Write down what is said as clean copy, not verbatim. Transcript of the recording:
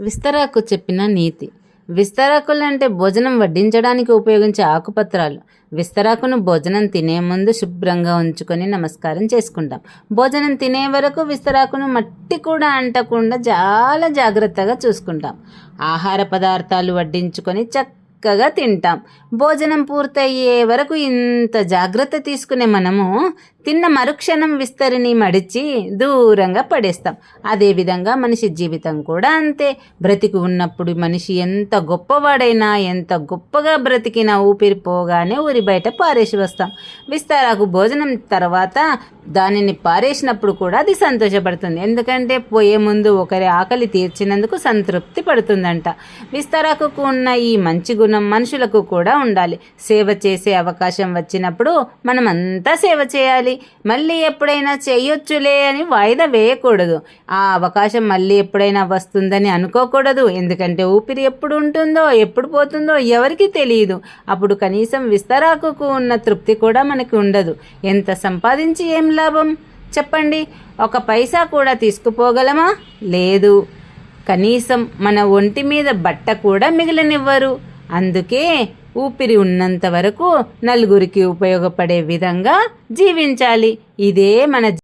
విస్తరాకు చెప్పిన నీతి. విస్తరాకులంటే భోజనం వడ్డించడానికి ఉపయోగించే ఆకుపత్రాలు. విస్తరాకును భోజనం తినే ముందు శుభ్రంగా ఉంచుకొని నమస్కారం చేసుకుంటాం. భోజనం తినే వరకు విస్తరాకును మట్టి కూడా అంటకుండా చాలా జాగ్రత్తగా చూసుకుంటాం. ఆహార పదార్థాలు వడ్డించుకొని చక్కగా తింటాం. భోజనం పూర్తయ్యే వరకు ఇంత జాగ్రత్త తీసుకునే మనము తిన్న మరుక్షణం విస్తరిని మడిచి దూరంగా పడేస్తాం. అదేవిధంగా మనిషి జీవితం కూడా అంతే. బ్రతికి ఉన్నప్పుడు మనిషి ఎంత గొప్పవాడైనా, ఎంత గొప్పగా బ్రతికినా ఊపిరి పోగానే ఊరి బయట పారేసి వస్తాం. విస్తరాకు భోజనం తర్వాత దానిని పారేసినప్పుడు కూడా అది సంతోషపడుతుంది. ఎందుకంటే పోయే ముందు ఒకరి ఆకలి తీర్చినందుకు సంతృప్తి పడుతుందంట. విస్తరాకుకు ఉన్న ఈ మంచి గుణం మనుషులకు కూడా ఉండాలి. సేవ చేసే అవకాశం వచ్చినప్పుడు మనమంతా సేవ చేయాలి. మళ్ళీ ఎప్పుడైనా చేయొచ్చులే అని వాయిదా వేయకూడదు. ఆ అవకాశం మళ్ళీ ఎప్పుడైనా వస్తుందని అనుకోకూడదు. ఎందుకంటే ఊపిరి ఎప్పుడు ఉంటుందో ఎప్పుడు పోతుందో ఎవరికి తెలియదు. అప్పుడు కనీసం విస్తరాకుకు ఉన్న తృప్తి కూడా మనకి ఉండదు. ఎంత సంపాదించి ఏం లాభం చెప్పండి? ఒక పైసా కూడా తీసుకుపోగలమా? లేదు. కనీసం మన ఒంటి మీద బట్ట కూడా మిగిలనివ్వరు. అందుకే ఊపిరి ఉన్నంత వరకు నలుగురికి ఉపయోగపడే విధంగా జీవించాలి. ఇదే మన